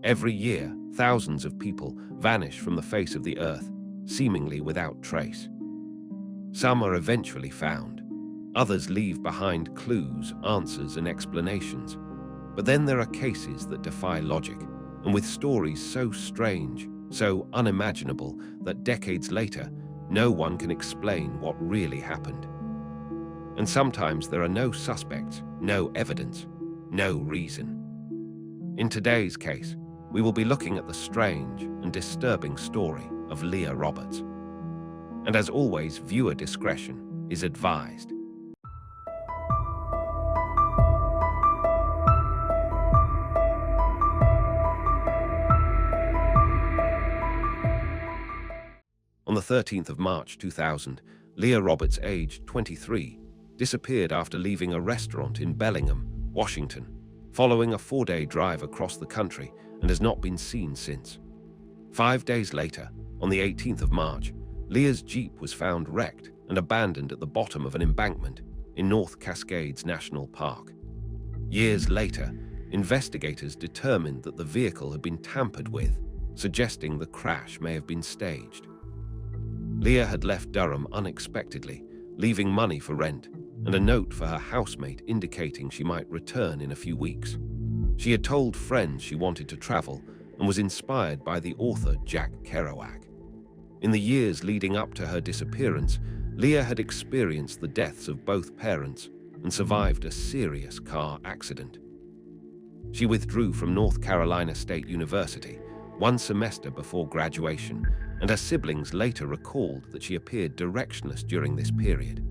Every year, thousands of people vanish from the face of the earth, seemingly without trace. Some are eventually found. Others leave behind clues, answers, and explanations. But then there are cases that defy logic, and with stories so strange, so unimaginable, that decades later, no one can explain what really happened. And sometimes there are no suspects, no evidence, no reason. In today's case, we will be looking at the strange and disturbing story of Leah Roberts. And as always, viewer discretion is advised. On the 13th of March 2000, Leah Roberts, aged 23, disappeared after leaving a restaurant in Bellingham, Washington, following a 4-day drive across the country, and has not been seen since. 5 days later, on the 18th of March, Leah's Jeep was found wrecked and abandoned at the bottom of an embankment in North Cascades National Park. Years later, investigators determined that the vehicle had been tampered with, suggesting the crash may have been staged. Leah had left Durham unexpectedly, leaving money for rent and a note for her housemate indicating she might return in a few weeks. She had told friends she wanted to travel and was inspired by the author Jack Kerouac. In the years leading up to her disappearance, Leah had experienced the deaths of both parents and survived a serious car accident. She withdrew from North Carolina State University 1 semester before graduation, and her siblings later recalled that she appeared directionless during this period.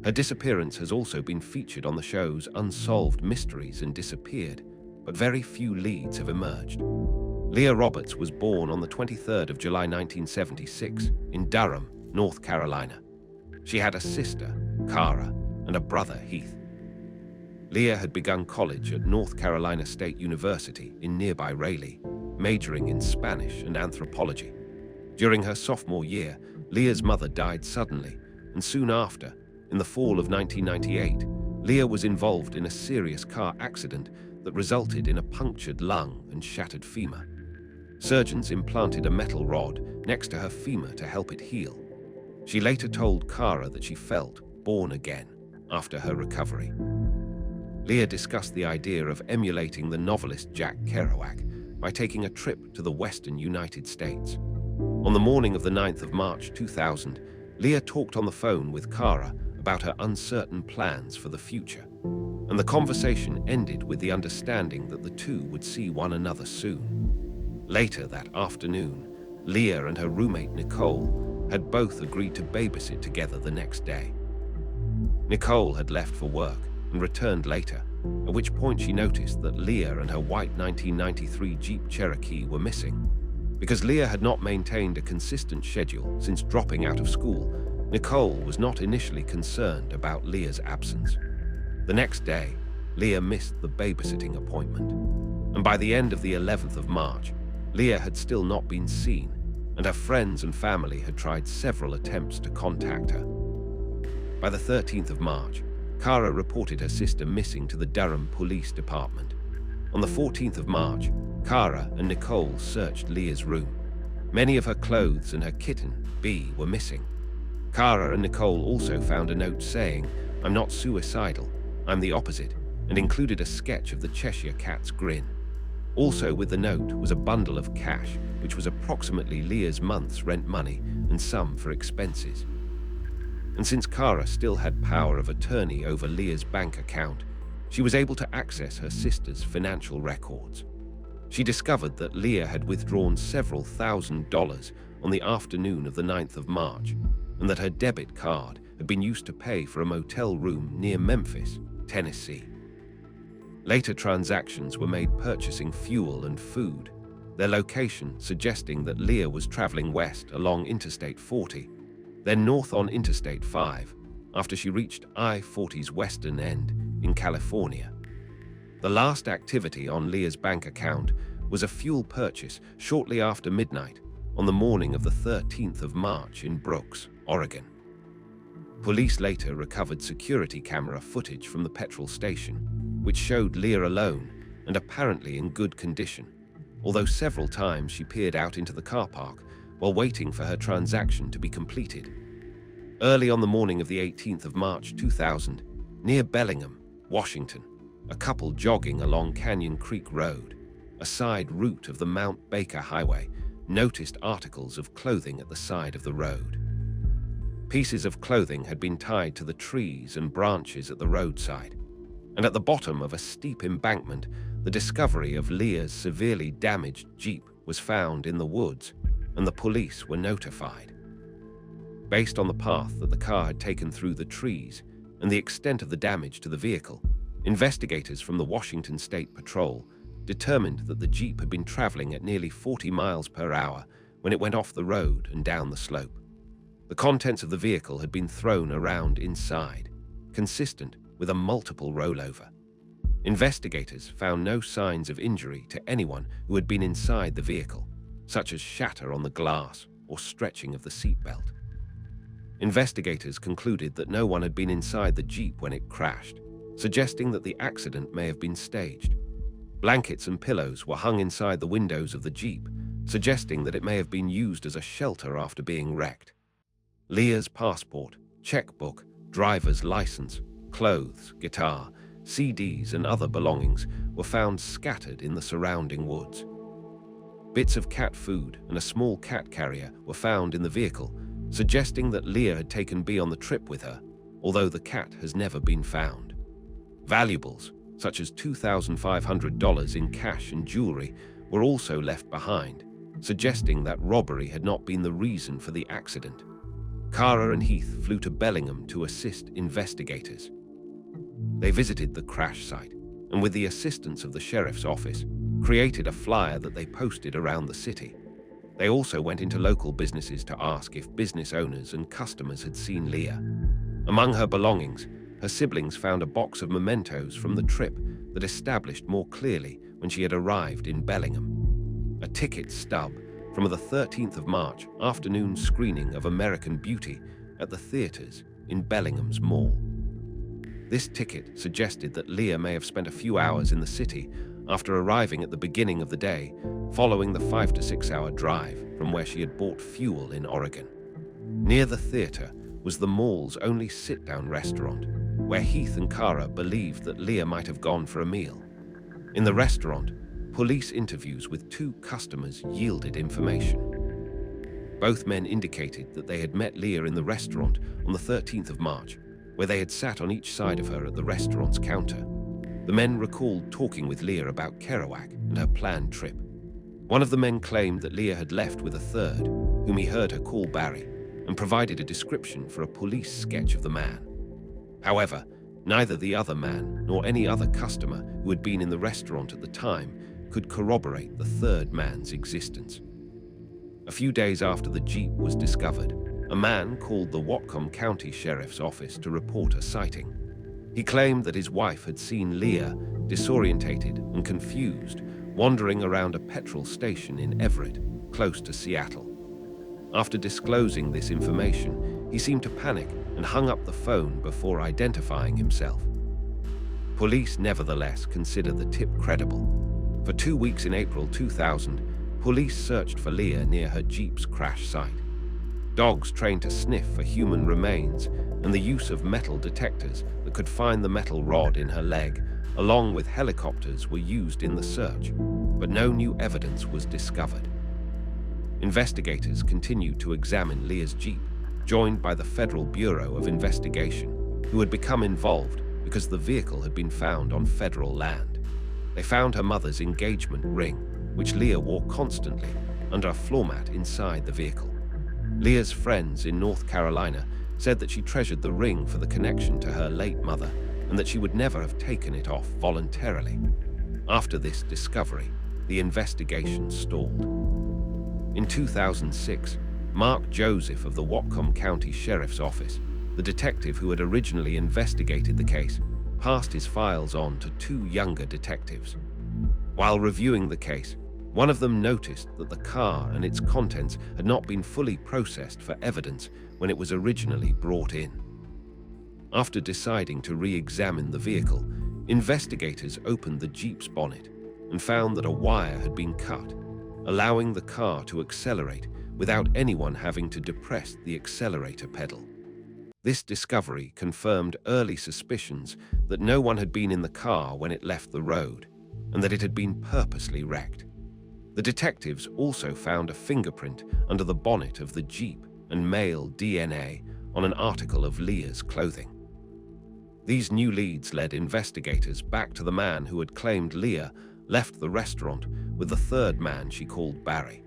Her disappearance has also been featured on the shows Unsolved Mysteries and Disappeared, but very few leads have emerged. Leah Roberts was born on the 23rd of July 1976 in Durham, North Carolina. She had a sister, Cara, and a brother, Heath. Leah had begun college at North Carolina State University in nearby Raleigh, majoring in Spanish and anthropology. During her sophomore year, Leah's mother died suddenly, and soon after, in the fall of 1998, Leah was involved in a serious car accident that resulted in a punctured lung and shattered femur. Surgeons implanted a metal rod next to her femur to help it heal. She later told Cara that she felt born again after her recovery. Leah discussed the idea of emulating the novelist Jack Kerouac by taking a trip to the western United States. On the morning of the 9th of March 2000, Leah talked on the phone with Cara about her uncertain plans for the future, and the conversation ended with the understanding that the two would see one another soon. Later that afternoon, Leah and her roommate Nicole had both agreed to babysit together the next day. Nicole had left for work and returned later, at which point she noticed that Leah and her white 1993 Jeep Cherokee were missing. Because Leah had not maintained a consistent schedule since dropping out of school, Nicole was not initially concerned about Leah's absence. The next day, Leah missed the babysitting appointment, and by the end of the 11th of March, Leah had still not been seen, and her friends and family had tried several attempts to contact her. By the 13th of March, Cara reported her sister missing to the Durham Police Department. On the 14th of March, Cara and Nicole searched Leah's room. Many of her clothes and her kitten, Bee, were missing. Cara and Nicole also found a note saying, "I'm not suicidal, I'm the opposite," and included a sketch of the Cheshire Cat's grin. Also with the note was a bundle of cash, which was approximately Leah's month's rent money and some for expenses. And since Cara still had power of attorney over Leah's bank account, she was able to access her sister's financial records. She discovered that Leah had withdrawn several $1,000s on the afternoon of the 9th of March, and that her debit card had been used to pay for a motel room near Memphis, Tennessee. Later transactions were made purchasing fuel and food, their location suggesting that Leah was traveling west along Interstate 40, then north on Interstate 5, after she reached I-40's western end in California. The last activity on Leah's bank account was a fuel purchase shortly after midnight on the morning of the 13th of March in Brooks, Oregon. Police later recovered security camera footage from the petrol station, which showed Leah alone and apparently in good condition. although several times she peered out into the car park while waiting for her transaction to be completed. Early on the morning of the 18th of March 2000, near Bellingham, Washington, a couple jogging along Canyon Creek Road, a side route of the Mount Baker Highway, noticed articles of clothing at the side of the road. Pieces of clothing had been tied to the trees and branches at the roadside, and at the bottom of a steep embankment, the discovery of Leah's severely damaged Jeep was found in the woods, and the police were notified. Based on the path that the car had taken through the trees and the extent of the damage to the vehicle, investigators from the Washington State Patrol determined that the Jeep had been traveling at nearly 40 miles per hour when it went off the road and down the slope. The contents of the vehicle had been thrown around inside, consistent with a multiple rollover. Investigators found no signs of injury to anyone who had been inside the vehicle, such as shatter on the glass or stretching of the seatbelt. Investigators concluded that no one had been inside the Jeep when it crashed, suggesting that the accident may have been staged. Blankets and pillows were hung inside the windows of the Jeep, suggesting that it may have been used as a shelter after being wrecked. Leah's passport, checkbook, driver's license, clothes, guitar, CDs, and other belongings were found scattered in the surrounding woods. Bits of cat food and a small cat carrier were found in the vehicle, suggesting that Leah had taken B on the trip with her, although the cat has never been found. Valuables, such as $2,500 in cash and jewelry, were also left behind, suggesting that robbery had not been the reason for the accident. Cara and Heath flew to Bellingham to assist investigators. They visited the crash site and, with the assistance of the sheriff's office, created a flyer that they posted around the city. They also went into local businesses to ask if business owners and customers had seen Leah. Among her belongings, her siblings found a box of mementos from the trip that established more clearly when she had arrived in Bellingham. A ticket stub from the 13th of March afternoon screening of American Beauty at the theaters in Bellingham's mall. This ticket suggested that Leah may have spent a few hours in the city after arriving at the beginning of the day, following the 5 to 6 hour drive from where she had bought fuel in Oregon. Near the theater was the mall's only sit-down restaurant, where Heath and Cara believed that Leah might have gone for a meal. In the restaurant, police interviews with 2 customers yielded information. Both men indicated that they had met Leah in the restaurant on the 13th of March, where they had sat on each side of her at the restaurant's counter. The men recalled talking with Leah about Kerouac and her planned trip. One of the men claimed that Leah had left with a third, whom he heard her call Barry, and provided a description for a police sketch of the man. However, neither the other man nor any other customer who had been in the restaurant at the time could corroborate the third man's existence. A few days after the Jeep was discovered, a man called the Whatcom County Sheriff's Office to report a sighting. He claimed that his wife had seen Leah, disorientated and confused, wandering around a petrol station in Everett, close to Seattle. After disclosing this information, he seemed to panic and hung up the phone before identifying himself. Police nevertheless consider the tip credible. For 2 weeks in April 2000, police searched for Leah near her Jeep's crash site. Dogs trained to sniff for human remains and the use of metal detectors that could find the metal rod in her leg, along with helicopters, were used in the search, but no new evidence was discovered. Investigators continued to examine Leah's Jeep, joined by the Federal Bureau of Investigation, who had become involved because the vehicle had been found on federal land. They found her mother's engagement ring, which Leah wore constantly, under a floor mat inside the vehicle. Leah's friends in North Carolina said that she treasured the ring for the connection to her late mother and that she would never have taken it off voluntarily. After this discovery, the investigation stalled. In 2006, Mark Joseph of the Whatcom County Sheriff's Office, the detective who had originally investigated the case, passed his files on to 2 younger detectives. While reviewing the case, one of them noticed that the car and its contents had not been fully processed for evidence when it was originally brought in. After deciding to re-examine the vehicle, investigators opened the Jeep's bonnet. and found that a wire had been cut, allowing the car to accelerate without anyone having to depress the accelerator pedal. This discovery confirmed early suspicions that no one had been in the car when it left the road, and that it had been purposely wrecked. The detectives also found a fingerprint under the bonnet of the Jeep and male DNA on an article of Leah's clothing. These new leads led investigators back to the man who had claimed Leah left the restaurant with the third man she called Barry.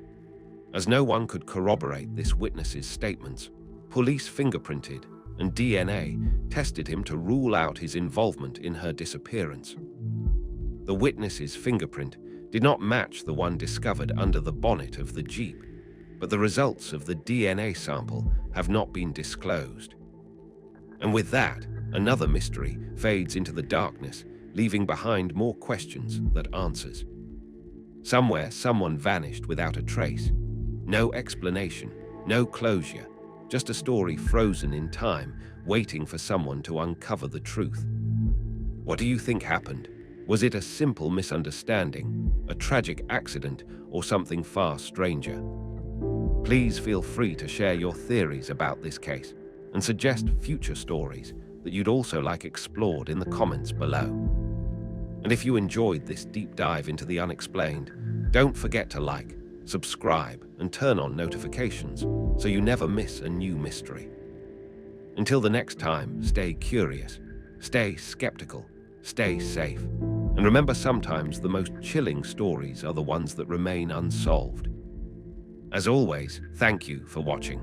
As no one could corroborate this witness's statements, police fingerprinted and DNA tested him to rule out his involvement in her disappearance. The witness's fingerprint did not match the one discovered under the bonnet of the Jeep, but the results of the DNA sample have not been disclosed. And with that, another mystery fades into the darkness, leaving behind more questions than answers. Somewhere, someone vanished without a trace. No explanation, no closure, just a story frozen in time, waiting for someone to uncover the truth. What do you think happened? Was it a simple misunderstanding, a tragic accident, or something far stranger? Please feel free to share your theories about this case and suggest future stories that you'd also like explored in the comments below. And if you enjoyed this deep dive into the unexplained, don't forget to like, subscribe, and turn on notifications so you never miss a new mystery. Until the next time, stay curious, stay skeptical, stay safe, and remember, sometimes the most chilling stories are the ones that remain unsolved. As always, thank you for watching,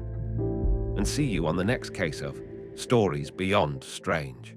and see you on the next case of Stories Beyond Strange.